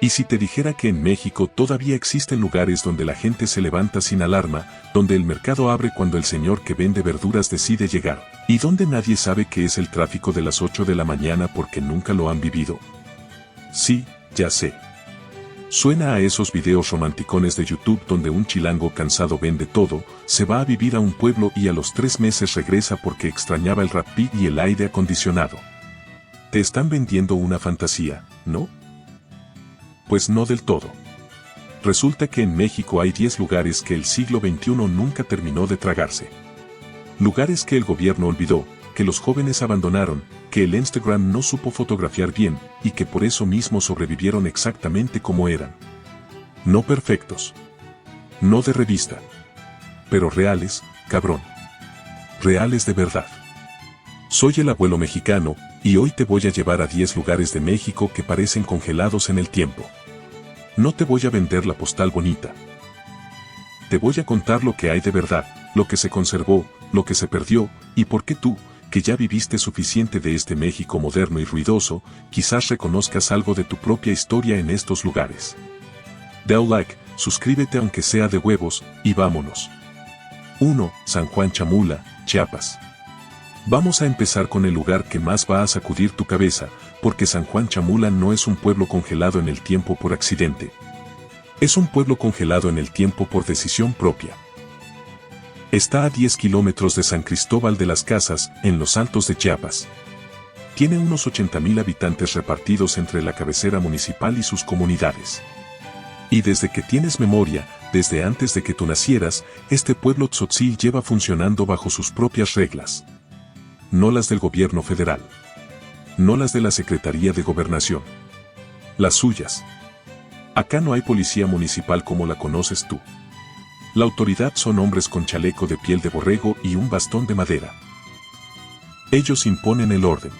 ¿Y si te dijera que en México todavía existen lugares donde la gente se levanta sin alarma, donde el mercado abre cuando el señor que vende verduras decide llegar, y donde nadie sabe qué es el tráfico de las 8 de la mañana porque nunca lo han vivido? Sí, ya sé. Suena a esos videos romanticones de YouTube donde un chilango cansado vende todo, se va a vivir a un pueblo y a los 3 meses regresa porque extrañaba el Rappi y el aire acondicionado. Te están vendiendo una fantasía, ¿no? Pues no del todo. Resulta que en México hay 10 lugares que el siglo XXI nunca terminó de tragarse. Lugares que el gobierno olvidó, que los jóvenes abandonaron, que el Instagram no supo fotografiar bien, y que por eso mismo sobrevivieron exactamente como eran. No perfectos. No de revista. Pero reales, cabrón. Reales de verdad. Soy el abuelo mexicano, y hoy te voy a llevar a 10 lugares de México que parecen congelados en el tiempo. No te voy a vender la postal bonita. Te voy a contar lo que hay de verdad, lo que se conservó, lo que se perdió, y por qué tú, que ya viviste suficiente de este México moderno y ruidoso, quizás reconozcas algo de tu propia historia en estos lugares. Da un like, suscríbete aunque sea de huevos, y vámonos. 1. San Juan Chamula, Chiapas. Vamos a empezar con el lugar que más va a sacudir tu cabeza, porque San Juan Chamula no es un pueblo congelado en el tiempo por accidente. Es un pueblo congelado en el tiempo por decisión propia. Está a 10 kilómetros de San Cristóbal de las Casas, en los Altos de Chiapas. Tiene unos 80,000 habitantes repartidos entre la cabecera municipal y sus comunidades. Y desde que tienes memoria, desde antes de que tú nacieras, este pueblo tzotzil lleva funcionando bajo sus propias reglas. No las del gobierno federal. No las de la Secretaría de Gobernación. Las suyas. Acá no hay policía municipal como la conoces tú. La autoridad son hombres con chaleco de piel de borrego y un bastón de madera. Ellos imponen el orden.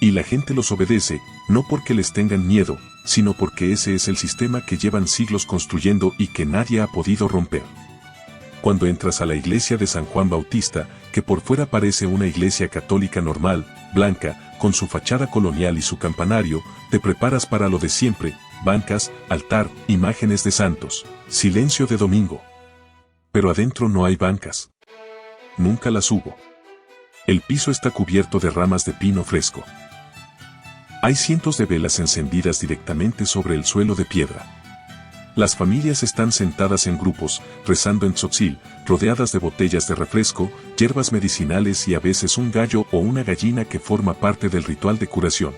Y la gente los obedece, no porque les tengan miedo, sino porque ese es el sistema que llevan siglos construyendo y que nadie ha podido romper. Cuando entras a la iglesia de San Juan Bautista, que por fuera parece una iglesia católica normal, blanca, con su fachada colonial y su campanario, te preparas para lo de siempre, bancas, altar, imágenes de santos, silencio de domingo. Pero adentro no hay bancas. Nunca las hubo. El piso está cubierto de ramas de pino fresco. Hay cientos de velas encendidas directamente sobre el suelo de piedra. Las familias están sentadas en grupos, rezando en tzotzil, rodeadas de botellas de refresco, hierbas medicinales y a veces un gallo o una gallina que forma parte del ritual de curación.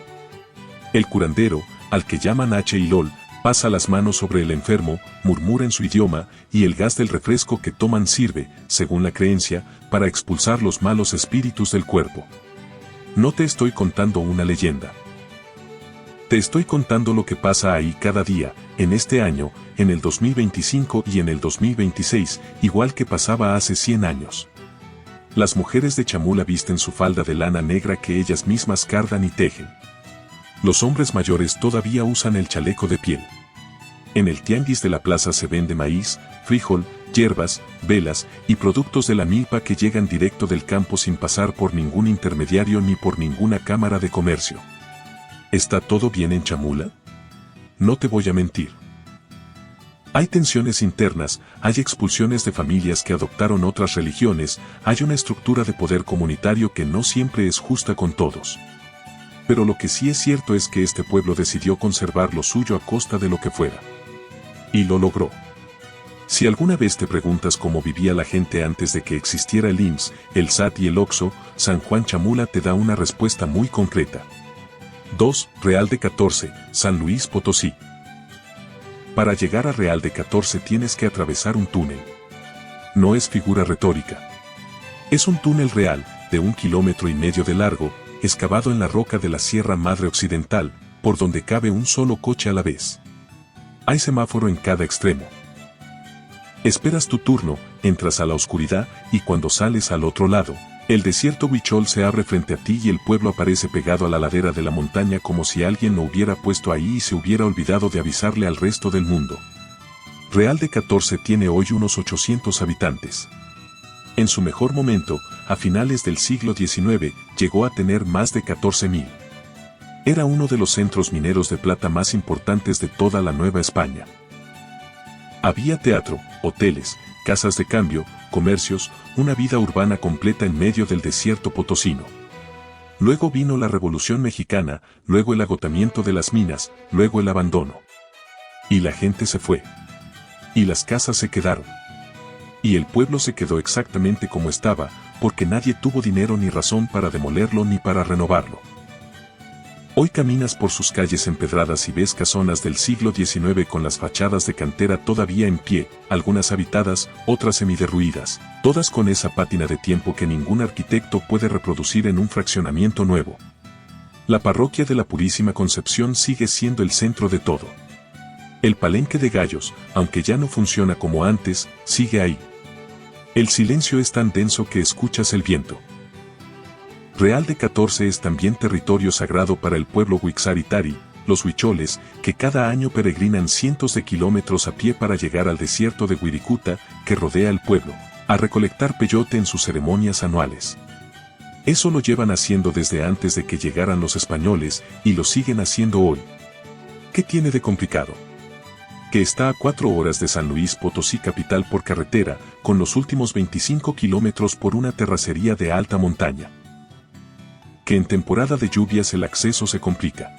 El curandero, al que llaman H-Ilol, pasa las manos sobre el enfermo, murmura en su idioma, y el gas del refresco que toman sirve, según la creencia, para expulsar los malos espíritus del cuerpo. No te estoy contando una leyenda. Te estoy contando lo que pasa ahí cada día, en este año, en el 2025 y en el 2026, igual que pasaba hace 100 años. Las mujeres de Chamula visten su falda de lana negra que ellas mismas cardan y tejen. Los hombres mayores todavía usan el chaleco de piel. En el tianguis de la plaza se vende maíz, frijol, hierbas, velas y productos de la milpa que llegan directo del campo sin pasar por ningún intermediario ni por ninguna cámara de comercio. ¿Está todo bien en Chamula? No te voy a mentir. Hay tensiones internas, hay expulsiones de familias que adoptaron otras religiones, hay una estructura de poder comunitario que no siempre es justa con todos. Pero lo que sí es cierto es que este pueblo decidió conservar lo suyo a costa de lo que fuera. Y lo logró. Si alguna vez te preguntas cómo vivía la gente antes de que existiera el IMSS, el SAT y el OXXO, San Juan Chamula te da una respuesta muy concreta. 2. Real de 14, San Luis Potosí. Para llegar a Real de 14 tienes que atravesar un túnel. No es figura retórica. Es un túnel real, de 1,5 kilómetros de largo, excavado en la roca de la Sierra Madre Occidental, por donde cabe un solo coche a la vez. Hay semáforo en cada extremo. Esperas tu turno, entras a la oscuridad y cuando sales al otro lado, el desierto Huichol se abre frente a ti y el pueblo aparece pegado a la ladera de la montaña como si alguien lo hubiera puesto ahí y se hubiera olvidado de avisarle al resto del mundo. Real de 14 tiene hoy unos 800 habitantes. En su mejor momento, a finales del siglo XIX, llegó a tener más de 14,000. Era uno de los centros mineros de plata más importantes de toda la Nueva España. Había teatro, hoteles, casas de cambio, comercios, una vida urbana completa en medio del desierto potosino. Luego vino la Revolución Mexicana, luego el agotamiento de las minas, luego el abandono. Y la gente se fue. Y las casas se quedaron. Y el pueblo se quedó exactamente como estaba, porque nadie tuvo dinero ni razón para demolerlo ni para renovarlo. Hoy caminas por sus calles empedradas y ves casonas del siglo XIX con las fachadas de cantera todavía en pie, algunas habitadas, otras semiderruidas, todas con esa pátina de tiempo que ningún arquitecto puede reproducir en un fraccionamiento nuevo. La parroquia de la Purísima Concepción sigue siendo el centro de todo. El Palenque de Gallos, aunque ya no funciona como antes, sigue ahí. El silencio es tan denso que escuchas el viento. Real de 14 es también territorio sagrado para el pueblo Huixaritari, los huicholes, que cada año peregrinan cientos de kilómetros a pie para llegar al desierto de Wirikuta, que rodea el pueblo, a recolectar peyote en sus ceremonias anuales. Eso lo llevan haciendo desde antes de que llegaran los españoles, y lo siguen haciendo hoy. ¿Qué tiene de complicado? Que está a 4 horas de San Luis Potosí capital por carretera, con los últimos 25 kilómetros por una terracería de alta montaña. Que en temporada de lluvias el acceso se complica.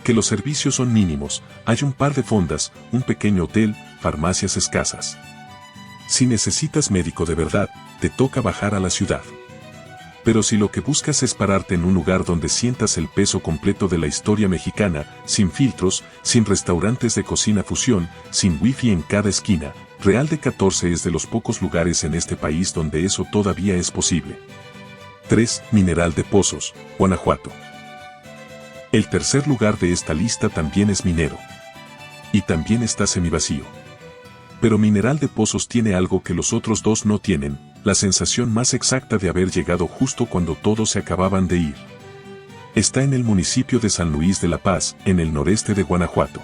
Que los servicios son mínimos, hay un par de fondas, un pequeño hotel, farmacias escasas. Si necesitas médico de verdad, te toca bajar a la ciudad. Pero si lo que buscas es pararte en un lugar donde sientas el peso completo de la historia mexicana, sin filtros, sin restaurantes de cocina fusión, sin wifi en cada esquina, Real de 14 es de los pocos lugares en este país donde eso todavía es posible. 3. Mineral de Pozos, Guanajuato. El tercer lugar de esta lista también es minero. Y también está semivacío. Pero Mineral de Pozos tiene algo que los otros dos no tienen, la sensación más exacta de haber llegado justo cuando todos se acababan de ir. Está en el municipio de San Luis de la Paz, en el noreste de Guanajuato.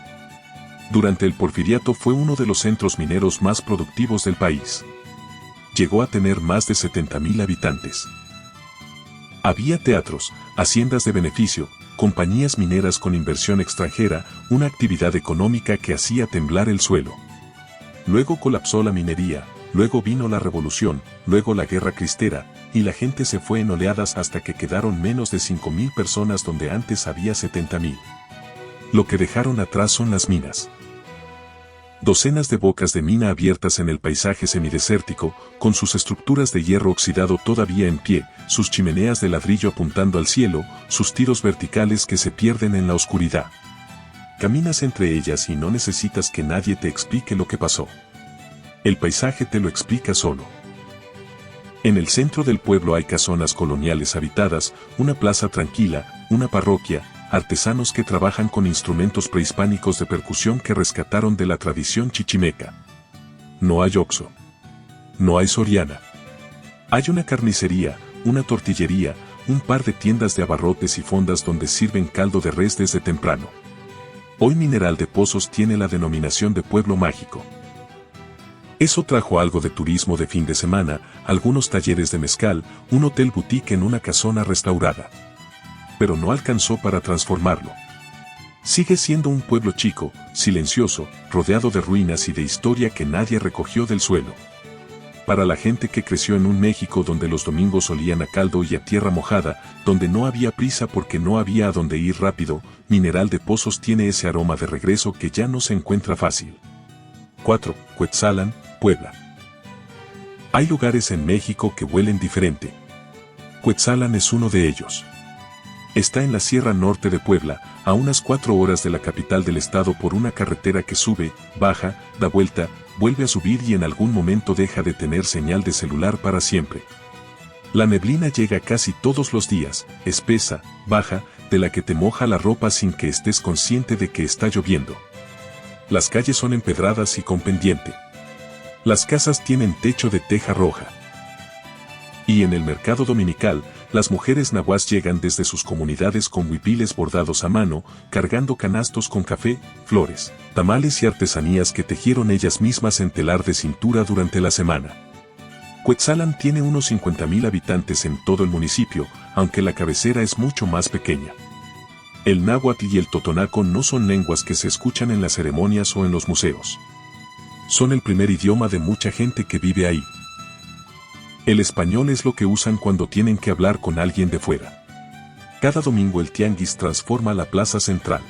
Durante el Porfiriato fue uno de los centros mineros más productivos del país. Llegó a tener más de 70,000 habitantes. Había teatros, haciendas de beneficio, compañías mineras con inversión extranjera, una actividad económica que hacía temblar el suelo. Luego colapsó la minería, luego vino la revolución, luego la guerra cristera, y la gente se fue en oleadas hasta que quedaron menos de 5,000 personas donde antes había 70,000. Lo que dejaron atrás son las minas. Docenas de bocas de mina abiertas en el paisaje semidesértico, con sus estructuras de hierro oxidado todavía en pie, sus chimeneas de ladrillo apuntando al cielo, sus tiros verticales que se pierden en la oscuridad. Caminas entre ellas y no necesitas que nadie te explique lo que pasó. El paisaje te lo explica solo. En el centro del pueblo hay casonas coloniales habitadas, una plaza tranquila, una parroquia, artesanos que trabajan con instrumentos prehispánicos de percusión que rescataron de la tradición chichimeca. No hay Oxxo. No hay Soriana. Hay una carnicería, una tortillería, un par de tiendas de abarrotes y fondas donde sirven caldo de res desde temprano. Hoy Mineral de Pozos tiene la denominación de pueblo mágico. Eso trajo algo de turismo de fin de semana, algunos talleres de mezcal, un hotel boutique en una casona restaurada. Pero no alcanzó para transformarlo. Sigue siendo un pueblo chico, silencioso, rodeado de ruinas y de historia que nadie recogió del suelo. Para la gente que creció en un México donde los domingos olían a caldo y a tierra mojada, donde no había prisa porque no había a dónde ir rápido, Mineral de Pozos tiene ese aroma de regreso que ya no se encuentra fácil. 4. Cuetzalan, Puebla. Hay lugares en México que huelen diferente. Cuetzalan es uno de ellos. Está en la Sierra Norte de Puebla, a unas 4 horas de la capital del estado por una carretera que sube, baja, da vuelta, vuelve a subir y en algún momento deja de tener señal de celular para siempre. La neblina llega casi todos los días, espesa, baja, de la que te moja la ropa sin que estés consciente de que está lloviendo. Las calles son empedradas y con pendiente. Las casas tienen techo de teja roja. Y en el mercado dominical, las mujeres nahuas llegan desde sus comunidades con huipiles bordados a mano, cargando canastos con café, flores, tamales y artesanías que tejieron ellas mismas en telar de cintura durante la semana. Cuetzalan tiene unos 50,000 habitantes en todo el municipio, aunque la cabecera es mucho más pequeña. El náhuatl y el totonaco no son lenguas que se escuchan en las ceremonias o en los museos. Son el primer idioma de mucha gente que vive ahí. El español es lo que usan cuando tienen que hablar con alguien de fuera. Cada domingo el tianguis transforma la plaza central.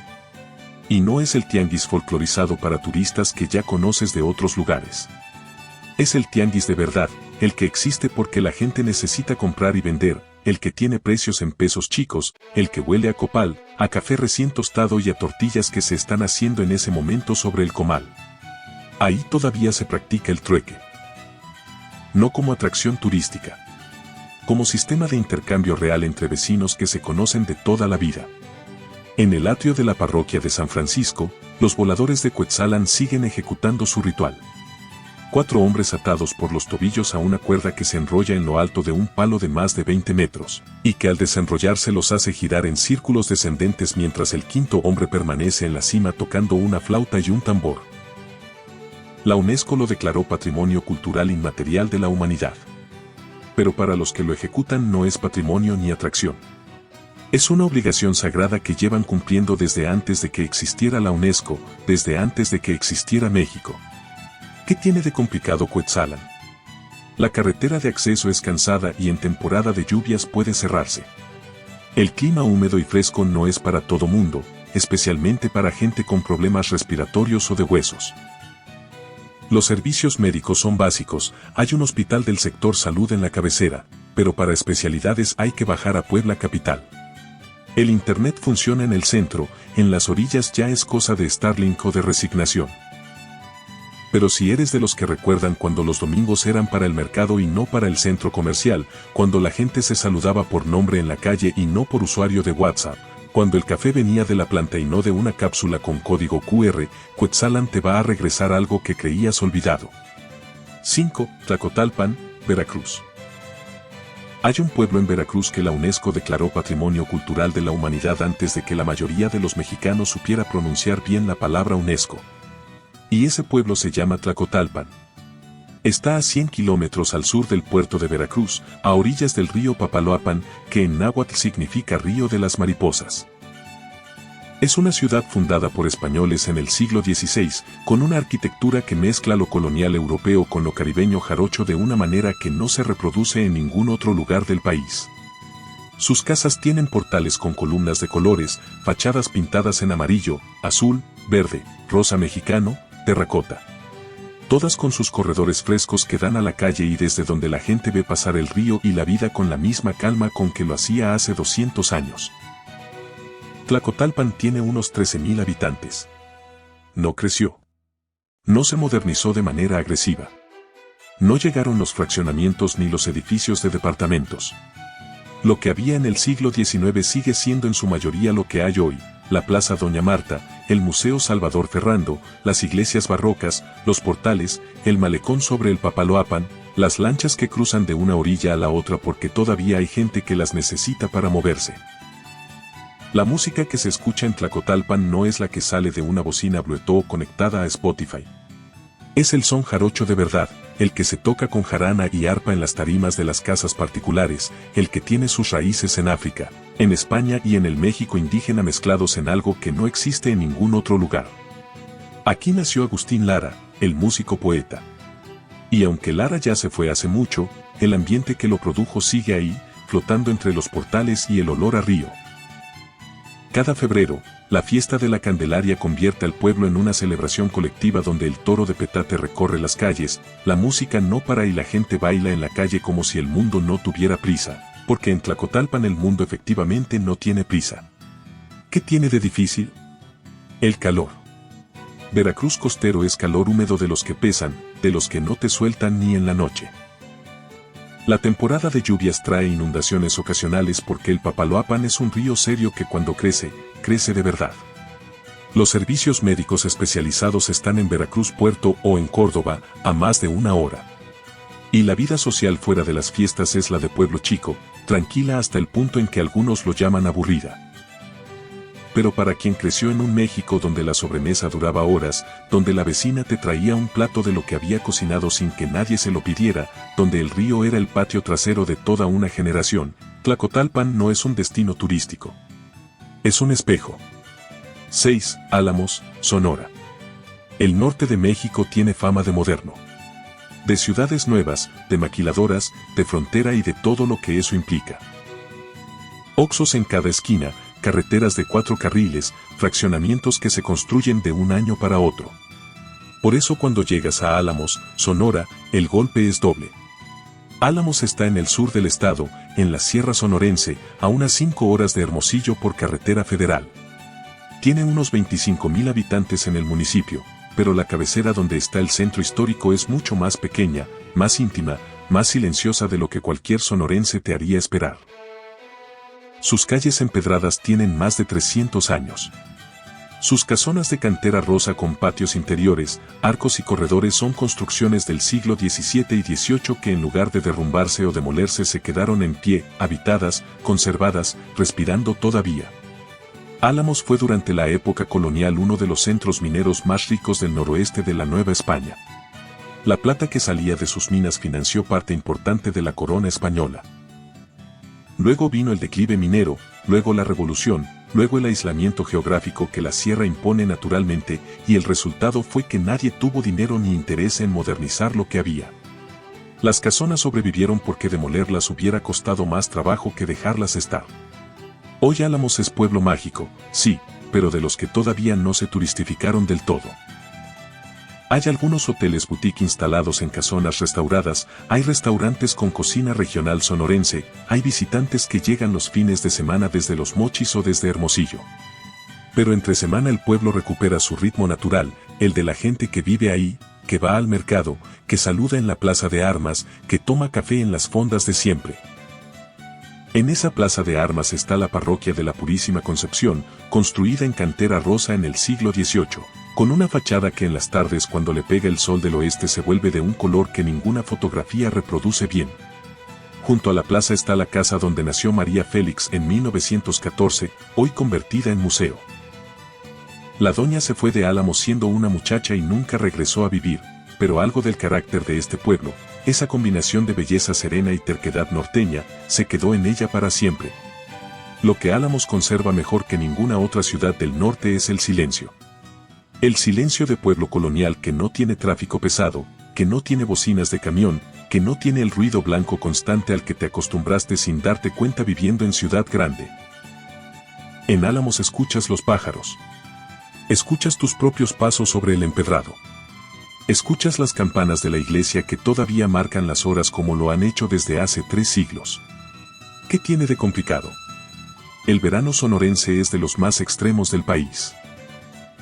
Y no es el tianguis folclorizado para turistas que ya conoces de otros lugares. Es el tianguis de verdad, el que existe porque la gente necesita comprar y vender, el que tiene precios en pesos chicos, el que huele a copal, a café recién tostado y a tortillas que se están haciendo en ese momento sobre el comal. Ahí todavía se practica el trueque. No como atracción turística. Como sistema de intercambio real entre vecinos que se conocen de toda la vida. En el atrio de la parroquia de San Francisco, los voladores de Cuetzalan siguen ejecutando su ritual. 4 hombres atados por los tobillos a una cuerda que se enrolla en lo alto de un palo de más de 20 metros, y que al desenrollarse los hace girar en círculos descendentes mientras el 5.º hombre permanece en la cima tocando una flauta y un tambor. La UNESCO lo declaró Patrimonio Cultural Inmaterial de la Humanidad. Pero para los que lo ejecutan no es patrimonio ni atracción. Es una obligación sagrada que llevan cumpliendo desde antes de que existiera la UNESCO, desde antes de que existiera México. ¿Qué tiene de complicado Cuetzalan? La carretera de acceso es cansada y en temporada de lluvias puede cerrarse. El clima húmedo y fresco no es para todo mundo, especialmente para gente con problemas respiratorios o de huesos. Los servicios médicos son básicos, hay un hospital del sector salud en la cabecera, pero para especialidades hay que bajar a Puebla capital. El internet funciona en el centro, en las orillas ya es cosa de Starlink o de resignación. Pero si eres de los que recuerdan cuando los domingos eran para el mercado y no para el centro comercial, cuando la gente se saludaba por nombre en la calle y no por usuario de WhatsApp, cuando el café venía de la planta y no de una cápsula con código QR, Cuetzalan te va a regresar algo que creías olvidado. 5. Tlacotalpan, Veracruz. Hay un pueblo en Veracruz que la UNESCO declaró Patrimonio Cultural de la Humanidad antes de que la mayoría de los mexicanos supiera pronunciar bien la palabra UNESCO. Y ese pueblo se llama Tlacotalpan. Está a 100 kilómetros al sur del puerto de Veracruz, a orillas del río Papaloapan, que en náhuatl significa Río de las Mariposas. Es una ciudad fundada por españoles en el siglo XVI, con una arquitectura que mezcla lo colonial europeo con lo caribeño jarocho de una manera que no se reproduce en ningún otro lugar del país. Sus casas tienen portales con columnas de colores, fachadas pintadas en amarillo, azul, verde, rosa mexicano, terracota. Todas con sus corredores frescos que dan a la calle y desde donde la gente ve pasar el río y la vida con la misma calma con que lo hacía hace 200 años. Tlacotalpan tiene unos 13,000 habitantes. No creció. No se modernizó de manera agresiva. No llegaron los fraccionamientos ni los edificios de departamentos. Lo que había en el siglo XIX sigue siendo en su mayoría lo que hay hoy, la Plaza Doña Marta, el Museo Salvador Ferrando, las iglesias barrocas, los portales, el malecón sobre el Papaloapan, las lanchas que cruzan de una orilla a la otra porque todavía hay gente que las necesita para moverse. La música que se escucha en Tlacotalpan no es la que sale de una bocina Bluetooth conectada a Spotify. Es el son jarocho de verdad, el que se toca con jarana y arpa en las tarimas de las casas particulares, el que tiene sus raíces en África, en España y en el México indígena mezclados en algo que no existe en ningún otro lugar. Aquí nació Agustín Lara, el músico poeta. Y aunque Lara ya se fue hace mucho, el ambiente que lo produjo sigue ahí, flotando entre los portales y el olor a río. Cada febrero, la fiesta de la Candelaria convierte al pueblo en una celebración colectiva donde el toro de petate recorre las calles, la música no para y la gente baila en la calle como si el mundo no tuviera prisa, porque en Tlacotalpan el mundo efectivamente no tiene prisa. ¿Qué tiene de difícil? El calor. Veracruz costero es calor húmedo de los que pesan, de los que no te sueltan ni en la noche. La temporada de lluvias trae inundaciones ocasionales porque el Papaloapan es un río serio que cuando crece, crece de verdad. Los servicios médicos especializados están en Veracruz Puerto o en Córdoba, a más de 1 hora. Y la vida social fuera de las fiestas es la de pueblo chico, tranquila hasta el punto en que algunos lo llaman aburrida. Pero para quien creció en un México donde la sobremesa duraba horas, donde la vecina te traía un plato de lo que había cocinado sin que nadie se lo pidiera, donde el río era el patio trasero de toda una generación, Tlacotalpan no es un destino turístico. Es un espejo. 6. Álamos, Sonora. El norte de México tiene fama de moderno. De ciudades nuevas, de maquiladoras, de frontera y de todo lo que eso implica. Oxxos en cada esquina, carreteras de 4 carriles, fraccionamientos que se construyen de un año para otro. Por eso cuando llegas a Álamos, Sonora, el golpe es doble. Álamos está en el sur del estado, en la Sierra Sonorense, a unas 5 horas de Hermosillo por carretera federal. Tiene unos 25,000 habitantes en el municipio, pero la cabecera donde está el centro histórico es mucho más pequeña, más íntima, más silenciosa de lo que cualquier sonorense te haría esperar. Sus calles empedradas tienen más de 300 años. Sus casonas de cantera rosa con patios interiores, arcos y corredores son construcciones del siglo XVII y XVIII que en lugar de derrumbarse o demolerse se quedaron en pie, habitadas, conservadas, respirando todavía. Álamos fue durante la época colonial uno de los centros mineros más ricos del noroeste de la Nueva España. La plata que salía de sus minas financió parte importante de la corona española. Luego vino el declive minero, luego la revolución, luego el aislamiento geográfico que la sierra impone naturalmente, y el resultado fue que nadie tuvo dinero ni interés en modernizar lo que había. Las casonas sobrevivieron porque demolerlas hubiera costado más trabajo que dejarlas estar. Hoy Álamos es pueblo mágico, sí, pero de los que todavía no se turistificaron del todo. Hay algunos hoteles boutique instalados en casonas restauradas, hay restaurantes con cocina regional sonorense, hay visitantes que llegan los fines de semana desde Los Mochis o desde Hermosillo. Pero entre semana el pueblo recupera su ritmo natural, el de la gente que vive ahí, que va al mercado, que saluda en la plaza de armas, que toma café en las fondas de siempre. En esa plaza de armas está la parroquia de la Purísima Concepción, construida en cantera rosa en el siglo XVIII. Con una fachada que en las tardes cuando le pega el sol del oeste se vuelve de un color que ninguna fotografía reproduce bien. Junto a la plaza está la casa donde nació María Félix en 1914, hoy convertida en museo. La doña se fue de Álamos siendo una muchacha y nunca regresó a vivir, pero algo del carácter de este pueblo, esa combinación de belleza serena y terquedad norteña, se quedó en ella para siempre. Lo que Álamos conserva mejor que ninguna otra ciudad del norte es el silencio. El silencio de pueblo colonial que no tiene tráfico pesado, que no tiene bocinas de camión, que no tiene el ruido blanco constante al que te acostumbraste sin darte cuenta viviendo en ciudad grande. En Álamos escuchas los pájaros. Escuchas tus propios pasos sobre el empedrado. Escuchas las campanas de la iglesia que todavía marcan las horas como lo han hecho desde hace 3 siglos. ¿Qué tiene de complicado? El verano sonorense es de los más extremos del país.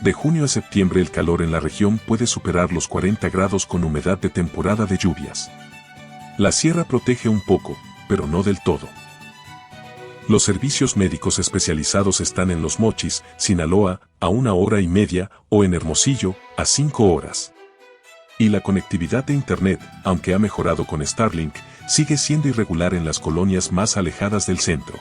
De junio a septiembre el calor en la región puede superar los 40 grados con humedad de temporada de lluvias. La sierra protege un poco, pero no del todo. Los servicios médicos especializados están en Los Mochis, Sinaloa, a 1 hora y media, o en Hermosillo, a 5 horas. Y la conectividad de Internet, aunque ha mejorado con Starlink, sigue siendo irregular en las colonias más alejadas del centro.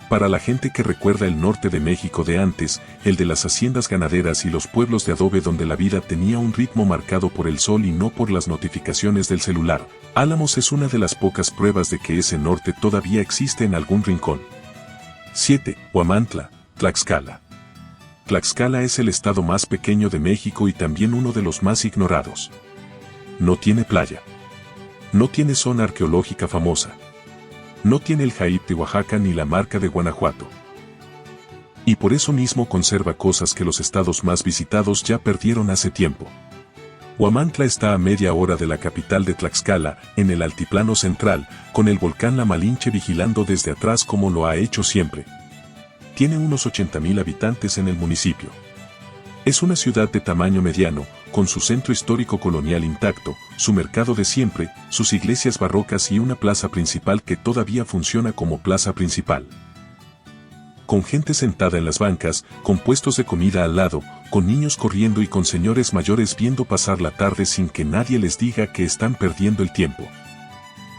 Para la gente que recuerda el norte de México de antes, el de las haciendas ganaderas y los pueblos de adobe donde la vida tenía un ritmo marcado por el sol y no por las notificaciones del celular, Álamos es una de las pocas pruebas de que ese norte todavía existe en algún rincón. 7. Huamantla, Tlaxcala. Tlaxcala es el estado más pequeño de México y también uno de los más ignorados. No tiene playa. No tiene zona arqueológica famosa. No tiene el Jaip de Oaxaca ni la Marca de Guanajuato. Y por eso mismo conserva cosas que los estados más visitados ya perdieron hace tiempo. Huamantla está a media hora de la capital de Tlaxcala, en el altiplano central, con el volcán La Malinche vigilando desde atrás como lo ha hecho siempre. Tiene unos 80,000 habitantes en el municipio. Es una ciudad de tamaño mediano, con su centro histórico colonial intacto, su mercado de siempre, sus iglesias barrocas y una plaza principal que todavía funciona como plaza principal. Con gente sentada en las bancas, con puestos de comida al lado, con niños corriendo y con señores mayores viendo pasar la tarde sin que nadie les diga que están perdiendo el tiempo.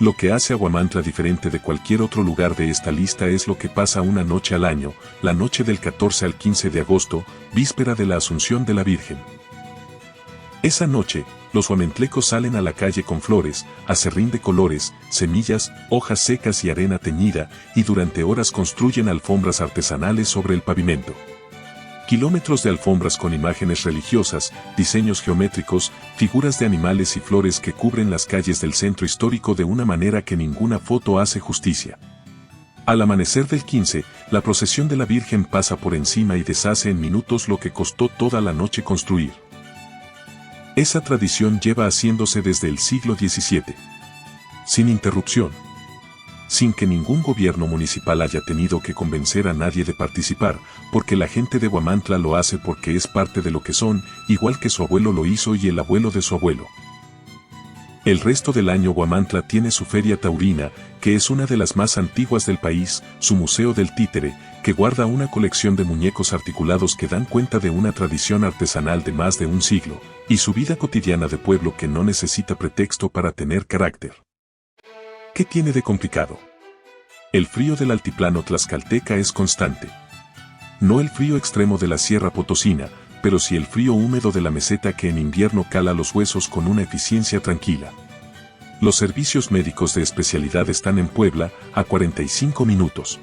Lo que hace a Huamantla diferente de cualquier otro lugar de esta lista es lo que pasa una noche al año, la noche del 14 al 15 de agosto, víspera de la Asunción de la Virgen. Esa noche, los huamentlecos salen a la calle con flores, acerrín de colores, semillas, hojas secas y arena teñida, y durante horas construyen alfombras artesanales sobre el pavimento. Kilómetros de alfombras con imágenes religiosas, diseños geométricos, figuras de animales y flores que cubren las calles del centro histórico de una manera que ninguna foto hace justicia. Al amanecer del 15, la procesión de la Virgen pasa por encima y deshace en minutos lo que costó toda la noche construir. Esa tradición lleva haciéndose desde el siglo XVII. Sin interrupción. Sin que ningún gobierno municipal haya tenido que convencer a nadie de participar, porque la gente de Huamantla lo hace porque es parte de lo que son, igual que su abuelo lo hizo y el abuelo de su abuelo. El resto del año Huamantla tiene su feria taurina, que es una de las más antiguas del país, su museo del títere, que guarda una colección de muñecos articulados que dan cuenta de una tradición artesanal de más de un siglo, y su vida cotidiana de pueblo que no necesita pretexto para tener carácter. ¿Qué tiene de complicado? El frío del altiplano tlaxcalteca es constante. No el frío extremo de la Sierra Potosina, pero sí el frío húmedo de la meseta que en invierno cala los huesos con una eficiencia tranquila. Los servicios médicos de especialidad están en Puebla, a 45 minutos.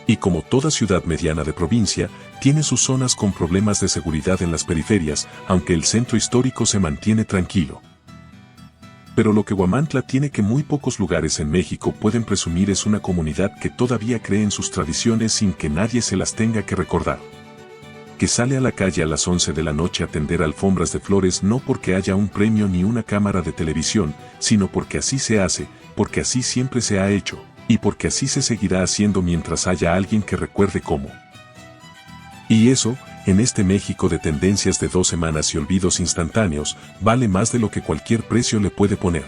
Y como toda ciudad mediana de provincia, tiene sus zonas con problemas de seguridad en las periferias, aunque el centro histórico se mantiene tranquilo. Pero lo que Huamantla tiene que muy pocos lugares en México pueden presumir es una comunidad que todavía cree en sus tradiciones sin que nadie se las tenga que recordar. Que sale a la calle a las 11 de la noche a tender alfombras de flores no porque haya un premio ni una cámara de televisión, sino porque así se hace, porque así siempre se ha hecho, y porque así se seguirá haciendo mientras haya alguien que recuerde cómo. Y eso, en este México de tendencias de 2 semanas y olvidos instantáneos, vale más de lo que cualquier precio le puede poner.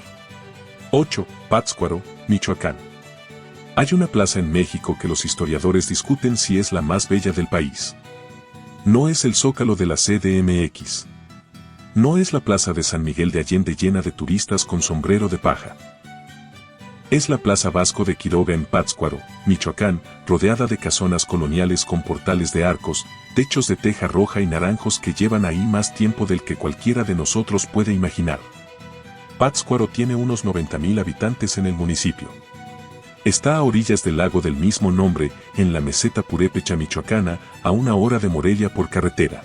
8. Pátzcuaro, Michoacán. Hay una plaza en México que los historiadores discuten si es la más bella del país. No es el Zócalo de la CDMX. No es la plaza de San Miguel de Allende llena de turistas con sombrero de paja. Es la Plaza Vasco de Quiroga en Pátzcuaro, Michoacán, rodeada de casonas coloniales con portales de arcos, techos de teja roja y naranjos que llevan ahí más tiempo del que cualquiera de nosotros puede imaginar. Pátzcuaro tiene unos 90,000 habitantes en el municipio. Está a orillas del lago del mismo nombre, en la meseta purépecha michoacana, a 1 hora de Morelia por carretera.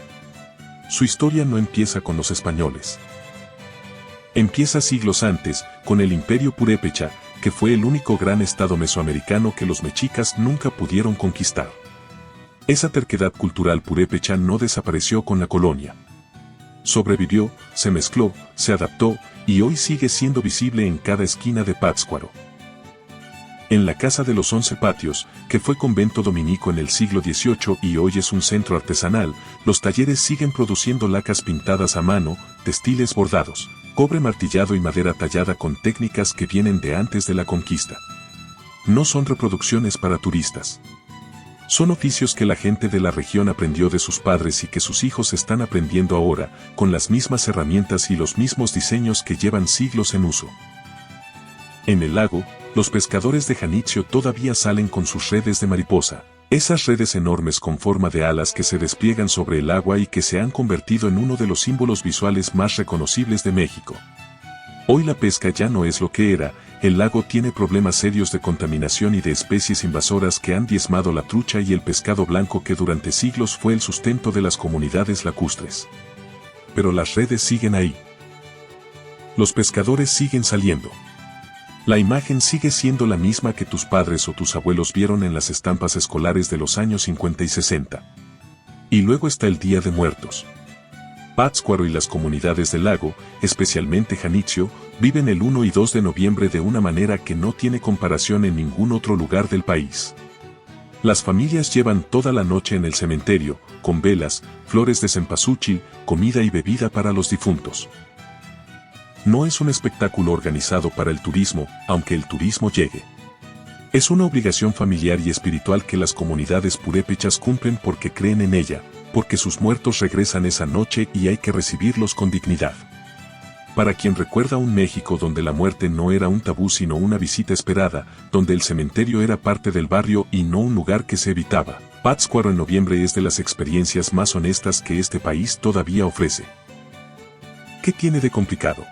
Su historia no empieza con los españoles. Empieza siglos antes, con el Imperio Purépecha, que fue el único gran estado mesoamericano que los mexicas nunca pudieron conquistar. Esa terquedad cultural purépecha no desapareció con la colonia. Sobrevivió, se mezcló, se adaptó, y hoy sigue siendo visible en cada esquina de Pátzcuaro. En la Casa de los 11 Patios, que fue convento dominico en el siglo XVIII y hoy es un centro artesanal, los talleres siguen produciendo lacas pintadas a mano, textiles bordados, cobre martillado y madera tallada con técnicas que vienen de antes de la conquista. No son reproducciones para turistas. Son oficios que la gente de la región aprendió de sus padres y que sus hijos están aprendiendo ahora, con las mismas herramientas y los mismos diseños que llevan siglos en uso. En el lago, los pescadores de Janitzio todavía salen con sus redes de mariposa, esas redes enormes con forma de alas que se despliegan sobre el agua y que se han convertido en uno de los símbolos visuales más reconocibles de México. Hoy la pesca ya no es lo que era, el lago tiene problemas serios de contaminación y de especies invasoras que han diezmado la trucha y el pescado blanco que durante siglos fue el sustento de las comunidades lacustres. Pero las redes siguen ahí. Los pescadores siguen saliendo. La imagen sigue siendo la misma que tus padres o tus abuelos vieron en las estampas escolares de los años 50 y 60. Y luego está el Día de Muertos. Pátzcuaro y las comunidades del lago, especialmente Janitzio, viven el 1 y 2 de noviembre de una manera que no tiene comparación en ningún otro lugar del país. Las familias llevan toda la noche en el cementerio, con velas, flores de cempasúchil, comida y bebida para los difuntos. No es un espectáculo organizado para el turismo, aunque el turismo llegue. Es una obligación familiar y espiritual que las comunidades purépechas cumplen porque creen en ella, porque sus muertos regresan esa noche y hay que recibirlos con dignidad. Para quien recuerda un México donde la muerte no era un tabú sino una visita esperada, donde el cementerio era parte del barrio y no un lugar que se evitaba, Pátzcuaro en noviembre es de las experiencias más honestas que este país todavía ofrece. ¿Qué tiene de complicado?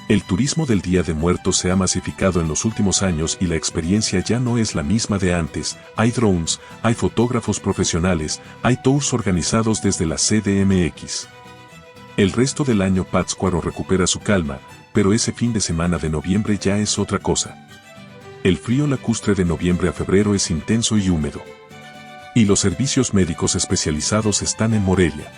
El turismo del Día de Muertos se ha masificado en los últimos años y la experiencia ya no es la misma de antes. Hay drones, hay fotógrafos profesionales, hay tours organizados desde la CDMX. El resto del año Pátzcuaro recupera su calma, pero ese fin de semana de noviembre ya es otra cosa. El frío lacustre de noviembre a febrero es intenso y húmedo. Y los servicios médicos especializados están en Morelia.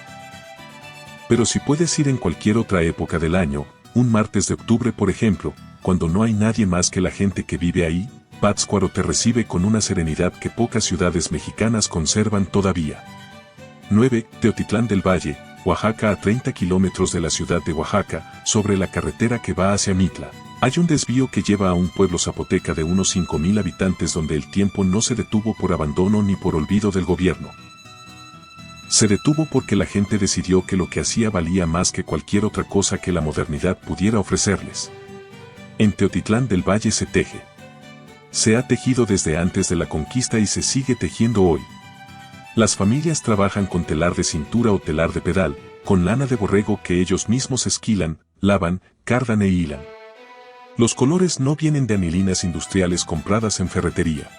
Pero si puedes ir en cualquier otra época del año, un martes de octubre por ejemplo, cuando no hay nadie más que la gente que vive ahí, Pátzcuaro te recibe con una serenidad que pocas ciudades mexicanas conservan todavía. 9. Teotitlán del Valle, Oaxaca. A 30 kilómetros de la ciudad de Oaxaca, sobre la carretera que va hacia Mitla, hay un desvío que lleva a un pueblo zapoteca de unos 5,000 habitantes donde el tiempo no se detuvo por abandono ni por olvido del gobierno. Se detuvo porque la gente decidió que lo que hacía valía más que cualquier otra cosa que la modernidad pudiera ofrecerles. En Teotitlán del Valle se teje. Se ha tejido desde antes de la conquista y se sigue tejiendo hoy. Las familias trabajan con telar de cintura o telar de pedal, con lana de borrego que ellos mismos esquilan, lavan, cardan e hilan. Los colores no vienen de anilinas industriales compradas en ferretería.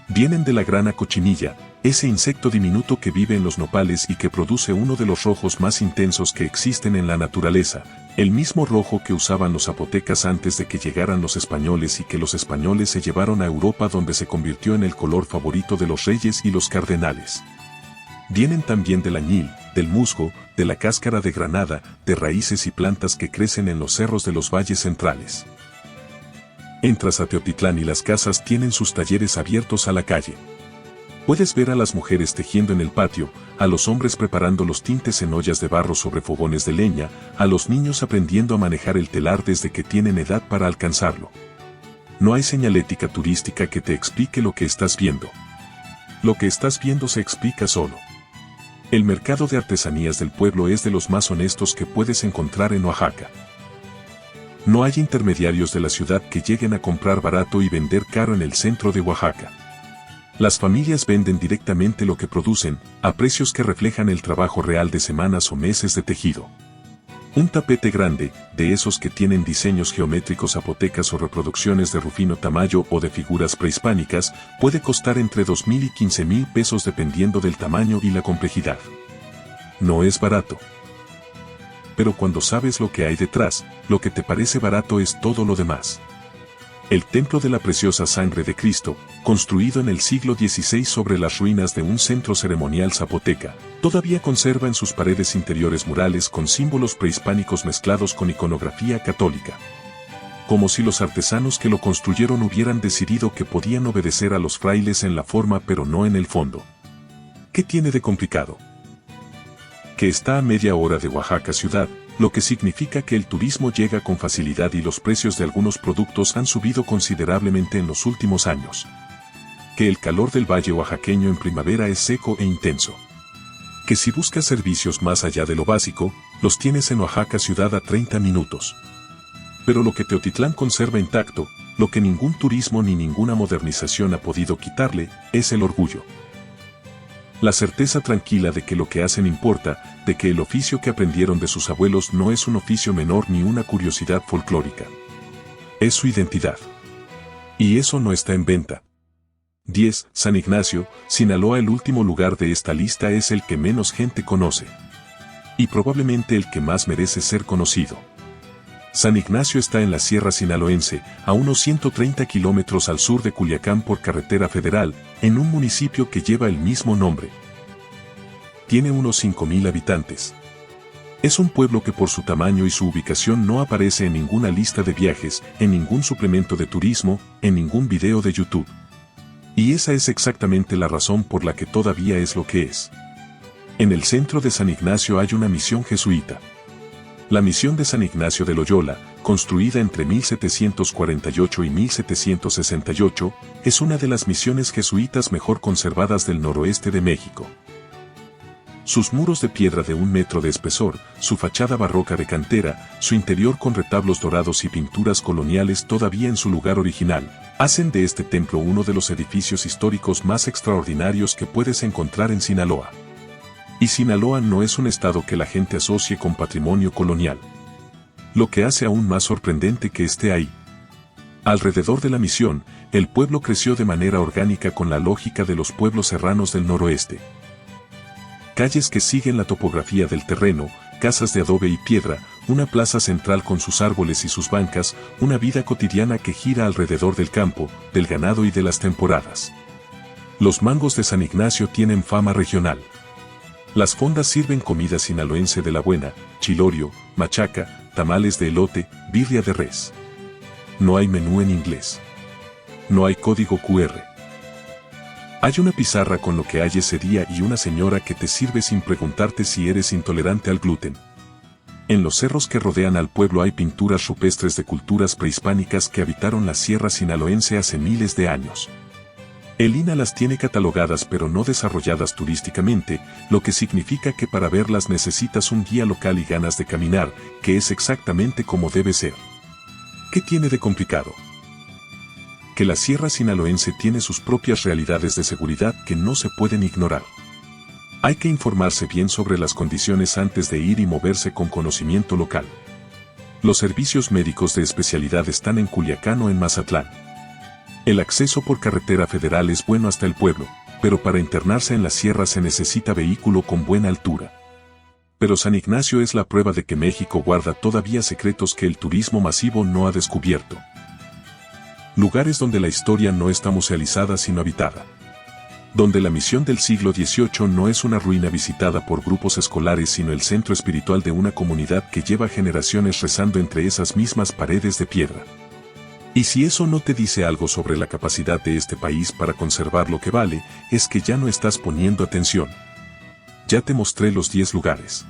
Vienen de la grana cochinilla, ese insecto diminuto que vive en los nopales y que produce uno de los rojos más intensos que existen en la naturaleza, el mismo rojo que usaban los zapotecas antes de que llegaran los españoles y que los españoles se llevaron a Europa donde se convirtió en el color favorito de los reyes y los cardenales. Vienen también del añil, del musgo, de la cáscara de granada, de raíces y plantas que crecen en los cerros de los valles centrales. Entras a Teotitlán y las casas tienen sus talleres abiertos a la calle. Puedes ver a las mujeres tejiendo en el patio, a los hombres preparando los tintes en ollas de barro sobre fogones de leña, a los niños aprendiendo a manejar el telar desde que tienen edad para alcanzarlo. No hay señalética turística que te explique lo que estás viendo. Lo que estás viendo se explica solo. El mercado de artesanías del pueblo es de los más honestos que puedes encontrar en Oaxaca. No hay intermediarios de la ciudad que lleguen a comprar barato y vender caro en el centro de Oaxaca. Las familias venden directamente lo que producen, a precios que reflejan el trabajo real de semanas o meses de tejido. Un tapete grande, de esos que tienen diseños geométricos zapotecas o reproducciones de Rufino Tamayo o de figuras prehispánicas, puede costar entre 2,000 y 15,000 pesos dependiendo del tamaño y la complejidad. No es barato. Pero cuando sabes lo que hay detrás, lo que te parece barato es todo lo demás. El Templo de la Preciosa Sangre de Cristo, construido en el siglo XVI sobre las ruinas de un centro ceremonial zapoteca, todavía conserva en sus paredes interiores murales con símbolos prehispánicos mezclados con iconografía católica. Como si los artesanos que lo construyeron hubieran decidido que podían obedecer a los frailes en la forma pero no en el fondo. ¿Qué tiene de complicado? Que está a media hora de Oaxaca ciudad, lo que significa que el turismo llega con facilidad y los precios de algunos productos han subido considerablemente en los últimos años. Que el calor del valle oaxaqueño en primavera es seco e intenso. Que si buscas servicios más allá de lo básico, los tienes en Oaxaca ciudad a 30 minutos. Pero lo que Teotitlán conserva intacto, lo que ningún turismo ni ninguna modernización ha podido quitarle, es el orgullo. La certeza tranquila de que lo que hacen importa, de que el oficio que aprendieron de sus abuelos no es un oficio menor ni una curiosidad folclórica. Es su identidad. Y eso no está en venta. 10. San Ignacio, Sinaloa. El último lugar de esta lista es el que menos gente conoce. Y probablemente el que más merece ser conocido. San Ignacio está en la Sierra Sinaloense, a unos 130 kilómetros al sur de Culiacán por carretera federal, en un municipio que lleva el mismo nombre. Tiene unos 5,000 habitantes. Es un pueblo que por su tamaño y su ubicación no aparece en ninguna lista de viajes, en ningún suplemento de turismo, en ningún video de YouTube. Y esa es exactamente la razón por la que todavía es lo que es. En el centro de San Ignacio hay una misión jesuita. La misión de San Ignacio de Loyola, construida entre 1748 y 1768, es una de las misiones jesuitas mejor conservadas del noroeste de México. Sus muros de piedra de 1 metro de espesor, su fachada barroca de cantera, su interior con retablos dorados y pinturas coloniales todavía en su lugar original, hacen de este templo uno de los edificios históricos más extraordinarios que puedes encontrar en Sinaloa. Y Sinaloa no es un estado que la gente asocie con patrimonio colonial. Lo que hace aún más sorprendente que esté ahí. Alrededor de la misión, el pueblo creció de manera orgánica con la lógica de los pueblos serranos del noroeste. Calles que siguen la topografía del terreno, casas de adobe y piedra, una plaza central con sus árboles y sus bancas, una vida cotidiana que gira alrededor del campo, del ganado y de las temporadas. Los mangos de San Ignacio tienen fama regional. Las fondas sirven comida sinaloense de la buena, chilorio, machaca, tamales de elote, birria de res. No hay menú en inglés. No hay código QR. Hay una pizarra con lo que hay ese día y una señora que te sirve sin preguntarte si eres intolerante al gluten. En los cerros que rodean al pueblo hay pinturas rupestres de culturas prehispánicas que habitaron la sierra sinaloense hace miles de años. El INAH las tiene catalogadas pero no desarrolladas turísticamente, lo que significa que para verlas necesitas un guía local y ganas de caminar, que es exactamente como debe ser. ¿Qué tiene de complicado? Que la sierra sinaloense tiene sus propias realidades de seguridad que no se pueden ignorar. Hay que informarse bien sobre las condiciones antes de ir y moverse con conocimiento local. Los servicios médicos de especialidad están en Culiacán o en Mazatlán. El acceso por carretera federal es bueno hasta el pueblo, pero para internarse en la sierra se necesita vehículo con buena altura. Pero San Ignacio es la prueba de que México guarda todavía secretos que el turismo masivo no ha descubierto. Lugares donde la historia no está musealizada sino habitada. Donde la misión del siglo XVIII no es una ruina visitada por grupos escolares sino el centro espiritual de una comunidad que lleva generaciones rezando entre esas mismas paredes de piedra. Y si eso no te dice algo sobre la capacidad de este país para conservar lo que vale, es que ya no estás poniendo atención. Ya te mostré los 10 lugares.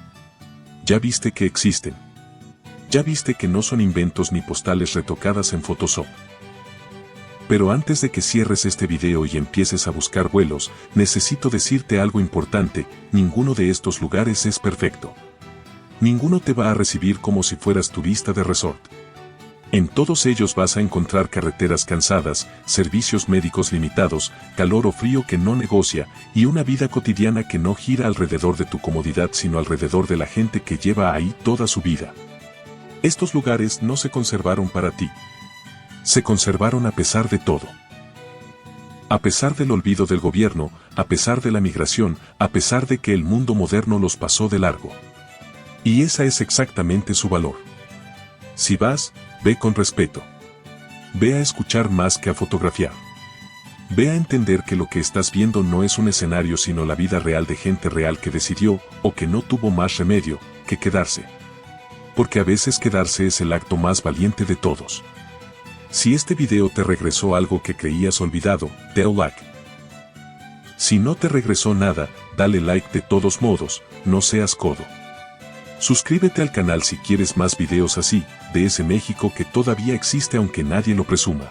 Ya viste que existen. Ya viste que no son inventos ni postales retocadas en Photoshop. Pero antes de que cierres este video y empieces a buscar vuelos, necesito decirte algo importante: ninguno de estos lugares es perfecto. Ninguno te va a recibir como si fueras turista de resort. En todos ellos vas a encontrar carreteras cansadas, servicios médicos limitados, calor o frío que no negocia, y una vida cotidiana que no gira alrededor de tu comodidad sino alrededor de la gente que lleva ahí toda su vida. Estos lugares no se conservaron para ti. Se conservaron a pesar de todo. A pesar del olvido del gobierno, a pesar de la migración, a pesar de que el mundo moderno los pasó de largo. Y esa es exactamente su valor. Si vas, ve con respeto. Ve a escuchar más que a fotografiar. Ve a entender que lo que estás viendo no es un escenario sino la vida real de gente real que decidió, o que no tuvo más remedio, que quedarse. Porque a veces quedarse es el acto más valiente de todos. Si este video te regresó algo que creías olvidado, dale like. Si no te regresó nada, dale like de todos modos, no seas codo. Suscríbete al canal si quieres más videos así, de ese México que todavía existe aunque nadie lo presuma.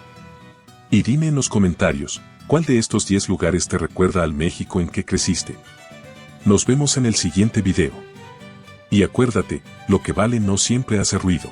Y dime en los comentarios, ¿cuál de estos 10 lugares te recuerda al México en que creciste? Nos vemos en el siguiente video. Y acuérdate, lo que vale no siempre hace ruido.